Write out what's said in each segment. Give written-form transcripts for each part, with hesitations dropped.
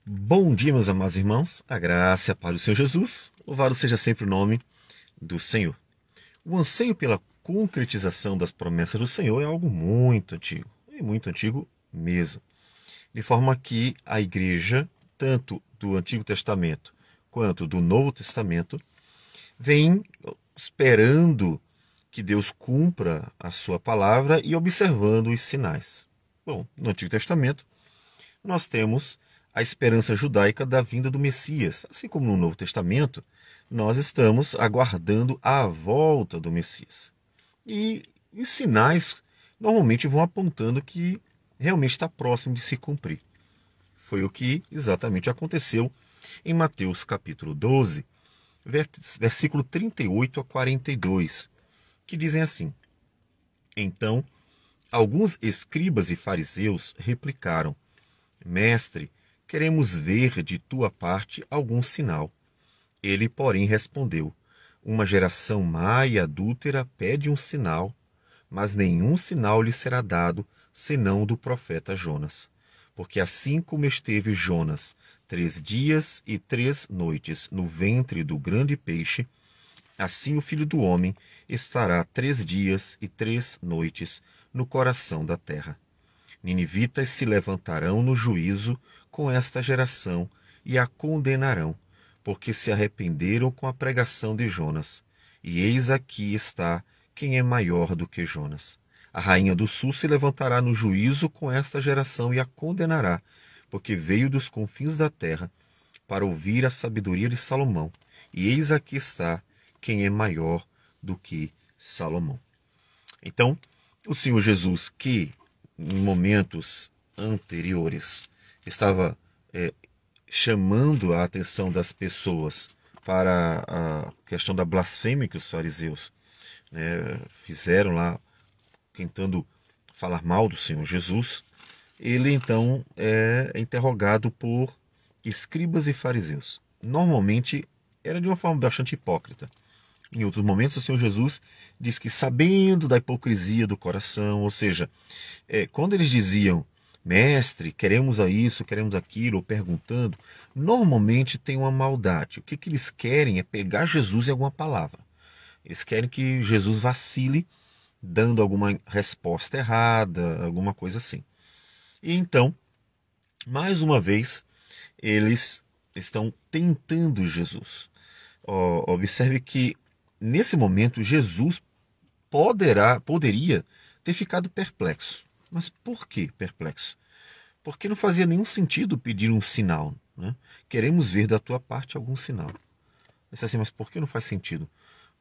Bom dia, meus amados irmãos, a graça e a paz do Senhor Jesus, louvado seja sempre o nome do Senhor. O anseio pela concretização das promessas do Senhor é algo muito antigo, e muito antigo mesmo. De forma que a igreja, tanto do Antigo Testamento quanto do Novo Testamento, vem esperando que Deus cumpra a sua palavra e observando os sinais. Bom, no Antigo Testamento, nós temos a esperança judaica da vinda do Messias. Assim como no Novo Testamento, nós estamos aguardando a volta do Messias. E os sinais normalmente vão apontando que realmente está próximo de se cumprir. Foi o que exatamente aconteceu em Mateus capítulo 12, versículo 38 a 42, que dizem assim: Então, alguns escribas e fariseus replicaram: Mestre, queremos ver de tua parte algum sinal. Ele, porém, respondeu: Uma geração má e adúltera pede um sinal, mas nenhum sinal lhe será dado, senão do profeta Jonas. Porque assim como esteve Jonas 3 dias e 3 noites no ventre do grande peixe, assim o Filho do Homem estará 3 dias e 3 noites no coração da terra. Ninivitas se levantarão no juízo com esta geração e a condenarão, porque se arrependeram com a pregação de Jonas. E eis aqui está quem é maior do que Jonas. A rainha do sul se levantará no juízo com esta geração e a condenará, porque veio dos confins da terra para ouvir a sabedoria de Salomão. E eis aqui está quem é maior do que Salomão. Então, o Senhor Jesus, que em momentos anteriores estava chamando a atenção das pessoas para a questão da blasfêmia que os fariseus fizeram lá, tentando falar mal do Senhor Jesus, ele então é interrogado por escribas e fariseus. Normalmente era de uma forma bastante hipócrita. Em outros momentos, o Senhor Jesus diz que, sabendo da hipocrisia do coração, ou seja, quando eles diziam, mestre, queremos a isso, queremos aquilo, ou perguntando, normalmente tem uma maldade. O que eles querem é pegar Jesus em alguma palavra. Eles querem que Jesus vacile, dando alguma resposta errada, alguma coisa assim. E então, mais uma vez, eles estão tentando Jesus. Observe que, nesse momento, Jesus poderia ter ficado perplexo. Mas por que perplexo? Porque não fazia nenhum sentido pedir um sinal. Né? Queremos ver da tua parte algum sinal. Mas por que não faz sentido?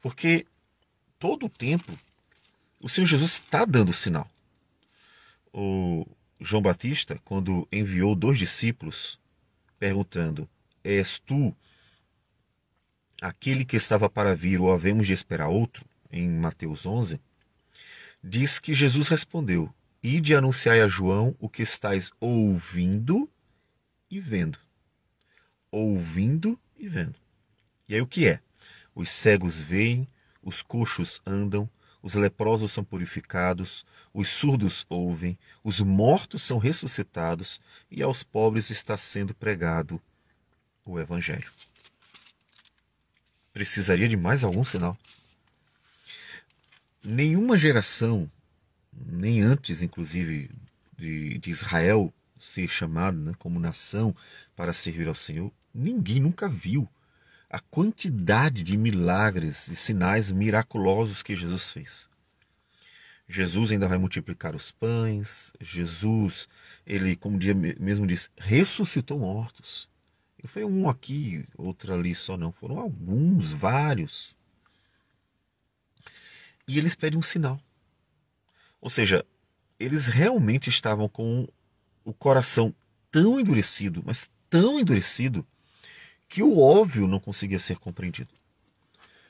Porque todo o tempo o Senhor Jesus está dando sinal. O João Batista, quando enviou 2 discípulos, perguntando, és tu aquele que estava para vir ou havemos de esperar outro? Em Mateus 11, diz que Jesus respondeu, ide anunciai a João o que estáis ouvindo e vendo. Ouvindo e vendo. E aí o que é? Os cegos veem, os coxos andam, os leprosos são purificados, os surdos ouvem, os mortos são ressuscitados e aos pobres está sendo pregado o Evangelho. Precisaria de mais algum sinal? Nenhuma geração, nem antes, inclusive, de Israel ser chamado como nação para servir ao Senhor, ninguém nunca viu a quantidade de milagres e sinais miraculosos que Jesus fez. Jesus ainda vai multiplicar os pães, Jesus, ele, como o dia mesmo diz, ressuscitou mortos. Não foi um aqui, outro ali só não, foram alguns, vários. E eles pedem um sinal. Ou seja, eles realmente estavam com o coração tão endurecido, mas tão endurecido, que o óbvio não conseguia ser compreendido.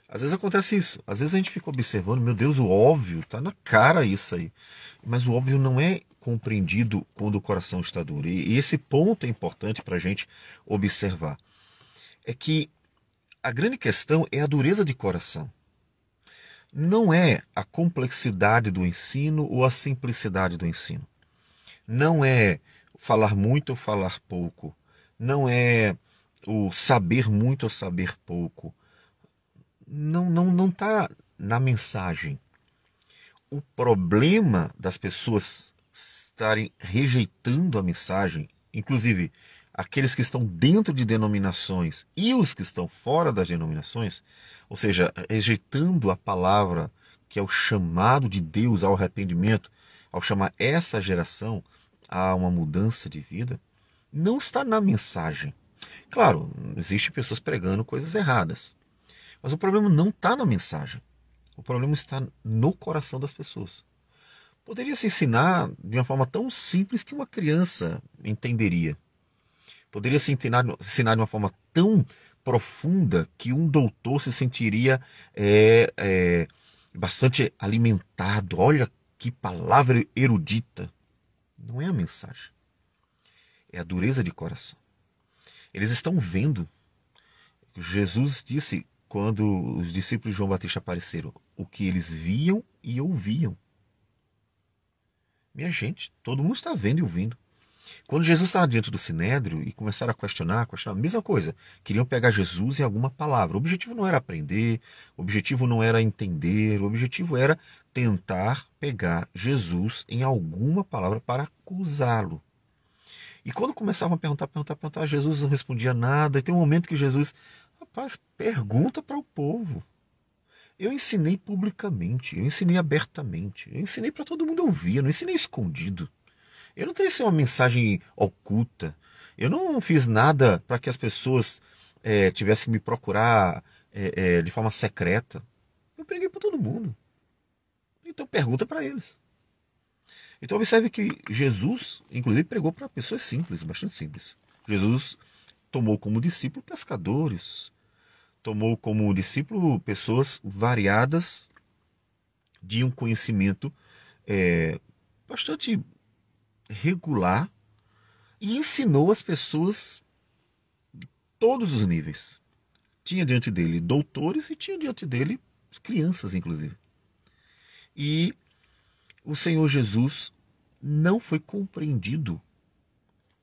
Às vezes acontece isso. Às vezes a gente fica observando, meu Deus, o óbvio, está na cara isso aí. Mas o óbvio não é compreendido quando o coração está duro. E esse ponto é importante para a gente observar. É que a grande questão é a dureza de coração. Não é a complexidade do ensino ou a simplicidade do ensino. Não é falar muito ou falar pouco. não é o saber muito ou saber pouco. Não está na mensagem. O problema das pessoas estarem rejeitando a mensagem, inclusive aqueles que estão dentro de denominações e os que estão fora das denominações, ou seja, rejeitando a palavra que é o chamado de Deus ao arrependimento, ao chamar essa geração a uma mudança de vida, não está na mensagem. Claro, existem pessoas pregando coisas erradas, mas o problema não está na mensagem. O problema está no coração das pessoas. Poderia se ensinar de uma forma tão simples que uma criança entenderia. Poderia se ensinar de uma forma tão profunda que um doutor se sentiria bastante alimentado. Olha que palavra erudita. Não é a mensagem. É a dureza de coração. Eles estão vendo. Jesus disse, quando os discípulos de João Batista apareceram, o que eles viam e ouviam. Minha gente, todo mundo está vendo e ouvindo. Quando Jesus estava diante do Sinédrio e começaram a questionar, a mesma coisa. Queriam pegar Jesus em alguma palavra. O objetivo não era aprender, o objetivo não era entender, o objetivo era tentar pegar Jesus em alguma palavra para acusá-lo. E quando começavam a perguntar, Jesus não respondia nada. E tem um momento que Jesus, rapaz, pergunta para o povo. Eu ensinei publicamente, eu ensinei abertamente, eu ensinei para todo mundo ouvir, eu não ensinei escondido. Eu não trouxe uma mensagem oculta. Eu não fiz nada para que as pessoas tivessem que me procurar de forma secreta. Eu preguei para todo mundo. Então pergunta para eles. Então observe que Jesus, inclusive, pregou para pessoas simples, bastante simples. Jesus tomou como discípulo pescadores, tomou como discípulo pessoas variadas de um conhecimento bastante regular e ensinou as pessoas de todos os níveis. Tinha diante dele doutores e tinha diante dele crianças, inclusive. E o Senhor Jesus não foi compreendido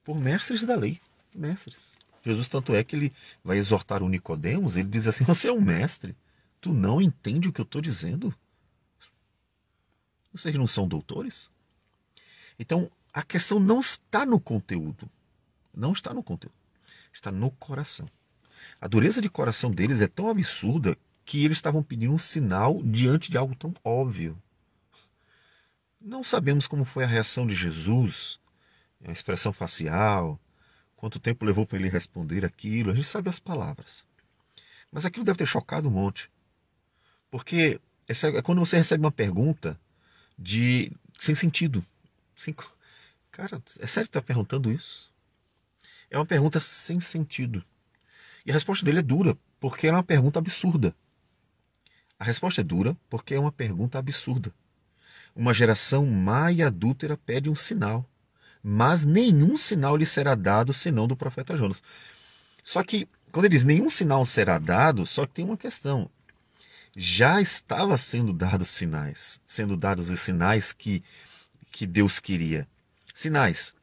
por mestres da lei. Mestres. Jesus, tanto é que ele vai exortar o Nicodemos, ele diz assim, você é um mestre, tu não entende o que eu estou dizendo? Vocês não são doutores? Então, a questão não está no conteúdo. Não está no conteúdo. Está no coração. A dureza de coração deles é tão absurda que eles estavam pedindo um sinal diante de algo tão óbvio. Não sabemos como foi a reação de Jesus, a expressão facial, quanto tempo levou para ele responder aquilo. A gente sabe as palavras. Mas aquilo deve ter chocado um monte. Porque é quando você recebe uma pergunta sem sentido. Cara, é sério que está perguntando isso? É uma pergunta sem sentido. E a resposta dele é dura, porque é uma pergunta absurda. A resposta é dura porque é uma pergunta absurda. Uma geração má e adúltera pede um sinal, mas nenhum sinal lhe será dado senão do profeta Jonas. Só que, quando ele diz nenhum sinal será dado, só que tem uma questão. Já estava sendo dados sinais, sendo dados os sinais que Deus queria. Sinais.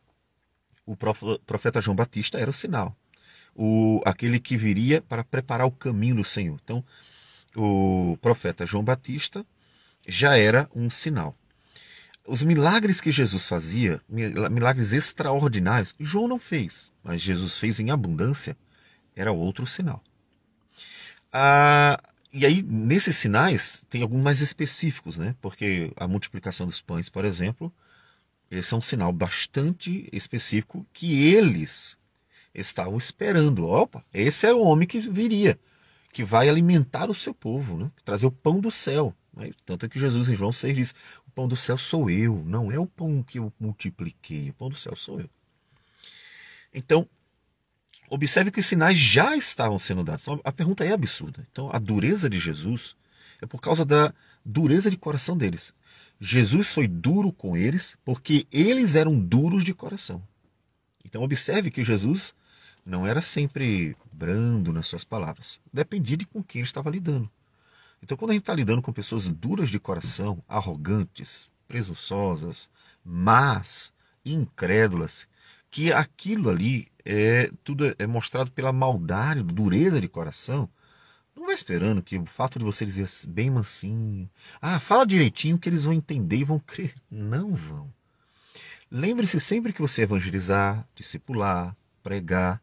O profeta João Batista era o sinal. Aquele que viria para preparar o caminho do Senhor. Então, o profeta João Batista já era um sinal. Os milagres que Jesus fazia, milagres extraordinários, João não fez, mas Jesus fez em abundância, era outro sinal. E aí, nesses sinais, tem alguns mais específicos, né? Porque a multiplicação dos pães, por exemplo, esse é um sinal bastante específico que eles estavam esperando. Opa, esse é o homem que viria, que vai alimentar o seu povo, né? Trazer o pão do céu. Tanto é que Jesus em João 6 diz, o pão do céu sou eu, não é o pão que eu multipliquei, o pão do céu sou eu. Então, observe que os sinais já estavam sendo dados. Então, a pergunta é absurda. Então, a dureza de Jesus é por causa da dureza de coração deles. Jesus foi duro com eles porque eles eram duros de coração. Então, observe que Jesus não era sempre brando nas suas palavras. Dependia de com quem ele estava lidando. Então, quando a gente está lidando com pessoas duras de coração, arrogantes, presunçosas, más, incrédulas, que aquilo ali tudo é mostrado pela maldade, dureza de coração. Não vai esperando que o fato de você dizer bem mansinho, fala direitinho que eles vão entender e vão crer. Não vão. Lembre-se sempre que você evangelizar, discipular, pregar,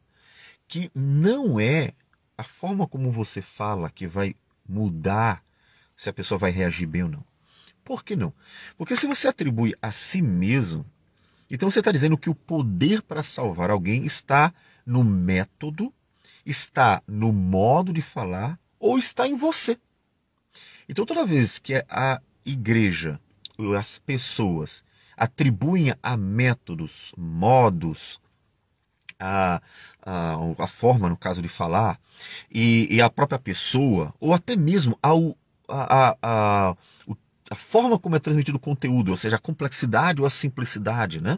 que não é a forma como você fala que vai mudar se a pessoa vai reagir bem ou não. Por que não? Porque se você atribui a si mesmo, então você está dizendo que o poder para salvar alguém está no método, está no modo de falar ou está em você. Então toda vez que a igreja, as pessoas atribuem a métodos, modos, a forma, no caso de falar, e a própria pessoa, ou até mesmo a forma como é transmitido o conteúdo, ou seja, a complexidade ou a simplicidade, né?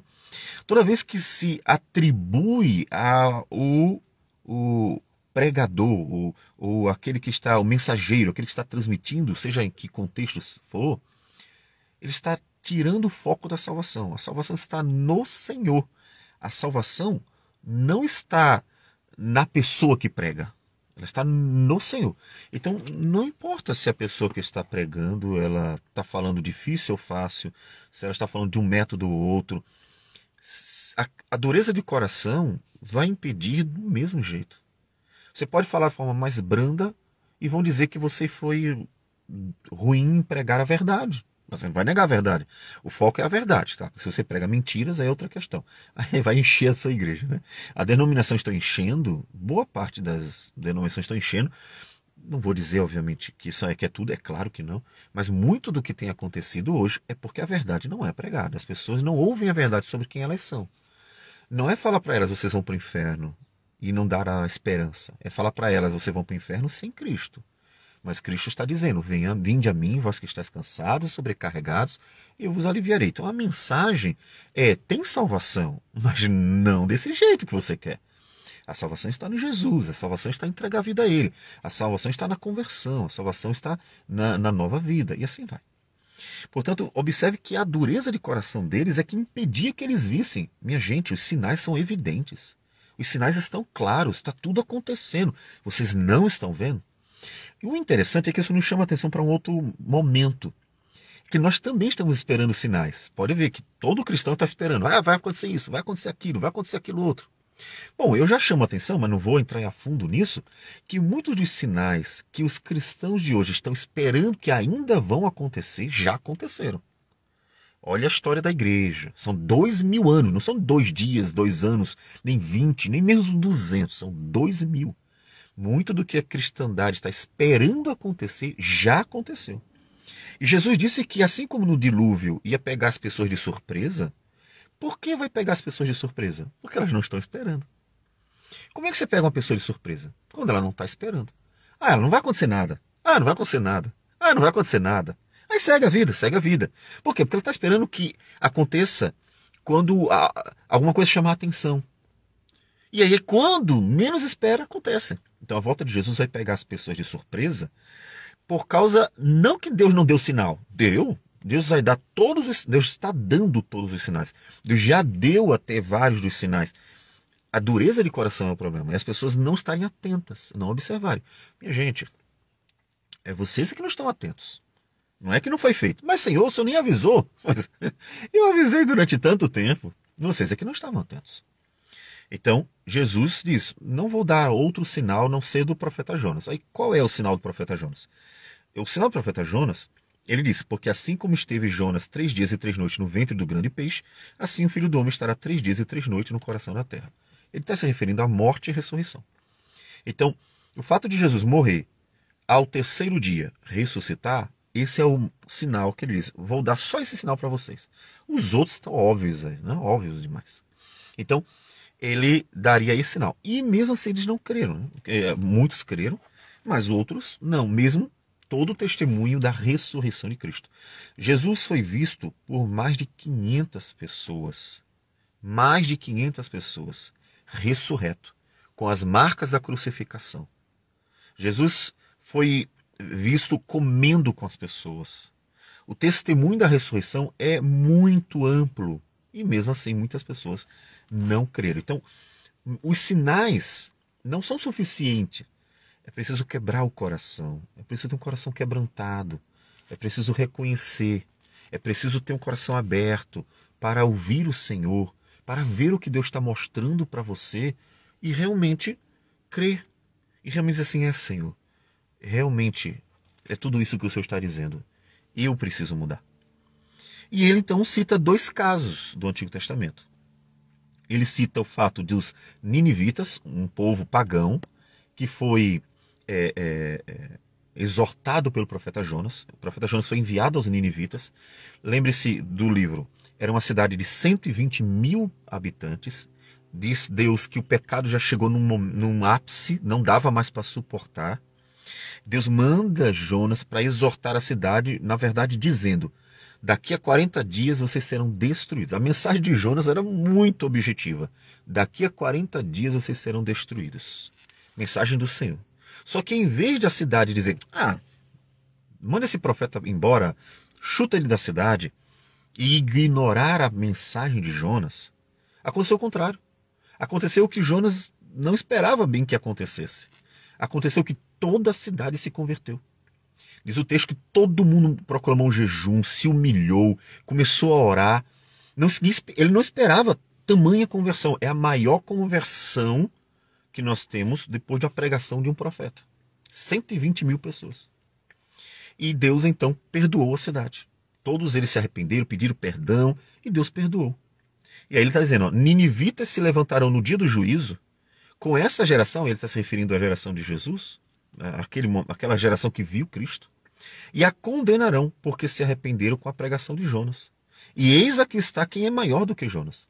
Toda vez que se atribui o pregador, ou aquele que está, o mensageiro, aquele que está transmitindo, seja em que contexto for, ele está tirando o foco da salvação. A salvação está no Senhor. A salvação não está na pessoa que prega. Ela está no Senhor. Então, não importa se a pessoa que está pregando, ela está falando difícil ou fácil, se ela está falando de um método ou outro. A dureza de coração vai impedir do mesmo jeito. Você pode falar de forma mais branda e vão dizer que você foi ruim em pregar a verdade. Você não vai negar a verdade. O foco é a verdade, tá? Se você prega mentiras, aí é outra questão. Aí vai encher a sua igreja, né? A denominação está enchendo, boa parte das denominações estão enchendo. Não vou dizer, obviamente, que isso é tudo, é claro que não. Mas muito do que tem acontecido hoje é porque a verdade não é pregada. As pessoas não ouvem a verdade sobre quem elas são. Não é falar para elas, vocês vão para o inferno e não dar a esperança. É falar para elas, vocês vão para o inferno sem Cristo. Mas Cristo está dizendo, vinde a mim, vós que estáis cansados, sobrecarregados, e eu vos aliviarei. Então a mensagem tem salvação, mas não desse jeito que você quer. A salvação está no Jesus, a salvação está em entregar a vida a Ele, a salvação está na conversão, a salvação está na nova vida, e assim vai. Portanto, observe que a dureza de coração deles é que impedia que eles vissem. Minha gente, os sinais são evidentes. Os sinais estão claros, está tudo acontecendo. Vocês não estão vendo? E o interessante é que isso nos chama a atenção para um outro momento, que nós também estamos esperando sinais. Pode ver que todo cristão está esperando. Vai acontecer isso, vai acontecer aquilo outro. Bom, eu já chamo a atenção, mas não vou entrar a fundo nisso, que muitos dos sinais que os cristãos de hoje estão esperando que ainda vão acontecer, já aconteceram. Olha a história da igreja. São 2000 anos, não são 2 dias, 2 anos, nem 20, nem mesmo 200, são 2000. Muito do que a cristandade está esperando acontecer, já aconteceu. E Jesus disse que assim como no dilúvio ia pegar as pessoas de surpresa, por que vai pegar as pessoas de surpresa? Porque elas não estão esperando. Como é que você pega uma pessoa de surpresa? Quando ela não está esperando. Não vai acontecer nada. Não vai acontecer nada. Não vai acontecer nada. Aí segue a vida, segue a vida. Por quê? Porque ela está esperando que aconteça quando alguma coisa chamar a atenção. E aí, quando menos espera, acontece. Então a volta de Jesus vai pegar as pessoas de surpresa por causa, não que Deus não deu sinal. Deus vai dar Deus está dando todos os sinais. Deus já deu até vários dos sinais. A dureza de coração é o problema. E as pessoas não estarem atentas, não observarem. Minha gente, é vocês que não estão atentos. Não é que não foi feito. Mas Senhor, o Senhor nem avisou. Mas eu avisei durante tanto tempo. Vocês é que não estavam atentos. Então, Jesus diz, não vou dar outro sinal não ser do profeta Jonas. Aí, qual é o sinal do profeta Jonas? O sinal do profeta Jonas, ele diz, porque assim como esteve Jonas 3 dias e 3 noites no ventre do grande peixe, assim o Filho do Homem estará 3 dias e 3 noites no coração da terra. Ele está se referindo à morte e ressurreição. Então, o fato de Jesus morrer, ao 3º dia ressuscitar, esse é o sinal que ele diz. Vou dar só esse sinal para vocês. Os outros estão óbvios, né? Óbvios demais. Então, ele daria esse sinal. E mesmo assim eles não creram. Né? Muitos creram, mas outros não. Mesmo todo o testemunho da ressurreição de Cristo. Jesus foi visto por mais de 500 pessoas. Mais de 500 pessoas. Ressurreto. Com as marcas da crucificação. Jesus foi visto comendo com as pessoas. O testemunho da ressurreição é muito amplo. E mesmo assim muitas pessoas não creram. Então, os sinais não são suficientes. É preciso quebrar o coração. É preciso ter um coração quebrantado. É preciso reconhecer. É preciso ter um coração aberto para ouvir o Senhor, para ver o que Deus está mostrando para você e realmente crer. E realmente dizer assim, Senhor, realmente é tudo isso que o Senhor está dizendo. Eu preciso mudar. E ele então cita dois casos do Antigo Testamento. Ele cita o fato dos ninivitas, um povo pagão, que foi exortado pelo profeta Jonas. O profeta Jonas foi enviado aos ninivitas. Lembre-se do livro. Era uma cidade de 120 mil habitantes. Diz Deus que o pecado já chegou num ápice, não dava mais para suportar. Deus manda Jonas para exortar a cidade, na verdade dizendo, daqui a 40 dias vocês serão destruídos. A mensagem de Jonas era muito objetiva. Daqui a 40 dias vocês serão destruídos. Mensagem do Senhor. Só que em vez da cidade dizer, manda esse profeta embora, chuta ele da cidade, e ignorar a mensagem de Jonas, aconteceu o contrário. Aconteceu o que Jonas não esperava bem que acontecesse. Aconteceu que toda a cidade se converteu. Diz o texto que todo mundo proclamou um jejum, se humilhou, começou a orar. Ele não esperava tamanha conversão. É a maior conversão que nós temos depois da pregação de um profeta. 120 mil pessoas. E Deus então perdoou a cidade. Todos eles se arrependeram, pediram perdão e Deus perdoou. E aí ele está dizendo, ninivitas se levantarão no dia do juízo. Com essa geração, ele está se referindo à geração de Jesus, aquela geração que viu Cristo, e a condenarão, porque se arrependeram com a pregação de Jonas. E eis aqui está quem é maior do que Jonas.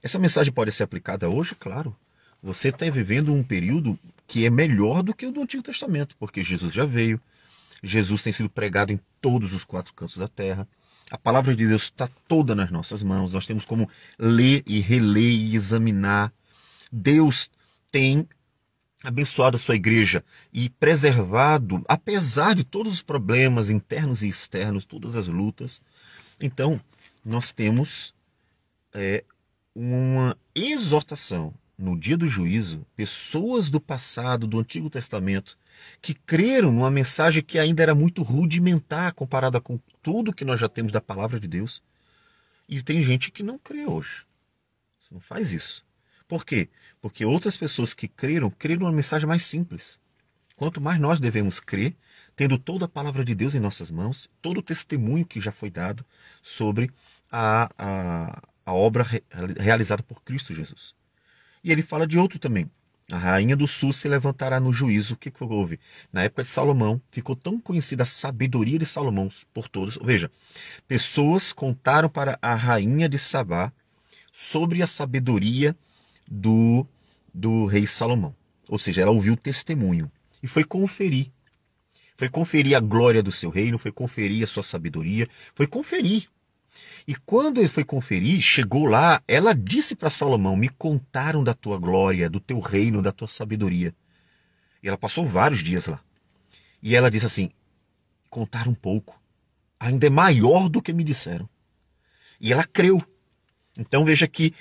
Essa mensagem pode ser aplicada hoje, claro. Você está vivendo um período que é melhor do que o do Antigo Testamento, porque Jesus já veio, Jesus tem sido pregado em todos os 4 cantos da terra, a palavra de Deus está toda nas nossas mãos, nós temos como ler e reler e examinar. Deus tem abençoado a sua igreja e preservado, apesar de todos os problemas internos e externos, todas as lutas. Então, nós temos uma exortação no dia do juízo, pessoas do passado, do Antigo Testamento, que creram numa mensagem que ainda era muito rudimentar comparada com tudo que nós já temos da palavra de Deus. E tem gente que não crê hoje. Você não faz isso. Por quê? Porque outras pessoas que creram numa mensagem mais simples. Quanto mais nós devemos crer, tendo toda a palavra de Deus em nossas mãos, todo o testemunho que já foi dado sobre a obra realizada por Cristo Jesus. E ele fala de outro também. A rainha do sul se levantará no juízo. O que houve? Na época de Salomão, ficou tão conhecida a sabedoria de Salomão por todos. Veja, pessoas contaram para a rainha de Sabá sobre a sabedoria do rei Salomão. Ou seja, ela ouviu o testemunho e foi conferir. Foi conferir a glória do seu reino, foi conferir a sua sabedoria, foi conferir. E quando ele foi conferir, chegou lá, ela disse para Salomão, me contaram da tua glória, do teu reino, da tua sabedoria. E ela passou vários dias lá. E ela disse assim, contaram um pouco, ainda é maior do que me disseram. E ela creu. Então veja que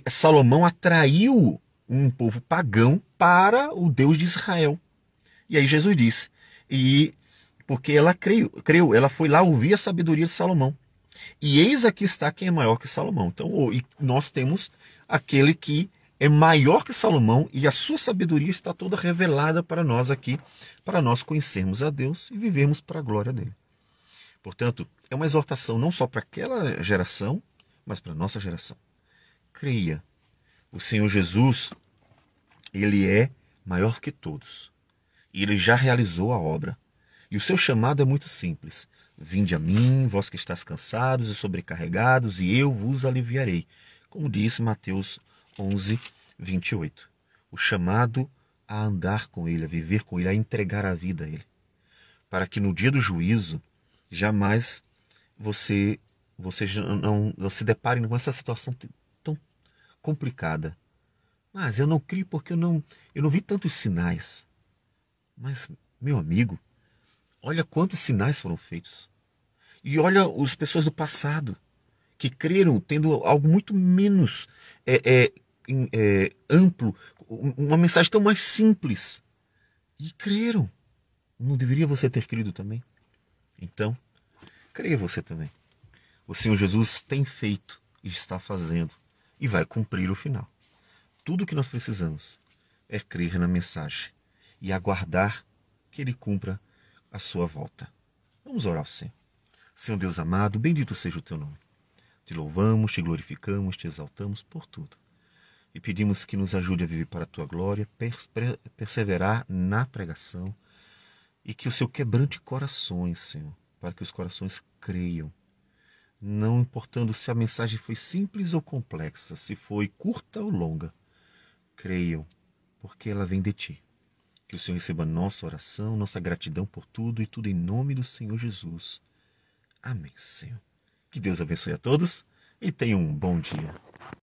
Salomão atraiu um povo pagão para o Deus de Israel. E aí Jesus disse, porque ela creu, ela foi lá ouvir a sabedoria de Salomão. E eis aqui está quem é maior que Salomão. Então nós temos aquele que é maior que Salomão e a sua sabedoria está toda revelada para nós aqui, para nós conhecermos a Deus e vivermos para a glória dele. Portanto, é uma exortação não só para aquela geração, mas para a nossa geração. Creia. O Senhor Jesus, ele é maior que todos. E ele já realizou a obra. E o seu chamado é muito simples. Vinde a mim, vós que estáis cansados e sobrecarregados, e eu vos aliviarei. Como diz Mateus 11, 28. O chamado a andar com ele, a viver com ele, a entregar a vida a ele. Para que no dia do juízo, jamais você não se depare com essa situação tão complicada. Mas eu não crio porque eu não vi tantos sinais. Mas, meu amigo, olha quantos sinais foram feitos. E olha as pessoas do passado. que creram tendo algo muito menos amplo, uma mensagem tão mais simples. E creram. Não deveria você ter crido também? Então, creia você também. O Senhor Jesus tem feito e está fazendo e vai cumprir o final. Tudo o que nós precisamos é crer na mensagem e aguardar que Ele cumpra a sua volta. Vamos orar ao Senhor. Senhor Deus amado, bendito seja o teu nome. Te louvamos, te glorificamos, te exaltamos por tudo. E pedimos que nos ajude a viver para a tua glória, perseverar na pregação e que o Senhor quebrante corações, Senhor, para que os corações creiam. Não importando se a mensagem foi simples ou complexa, se foi curta ou longa, creiam, porque ela vem de ti. Que o Senhor receba nossa oração, nossa gratidão por tudo e tudo em nome do Senhor Jesus. Amém, Senhor. Que Deus abençoe a todos e tenham um bom dia.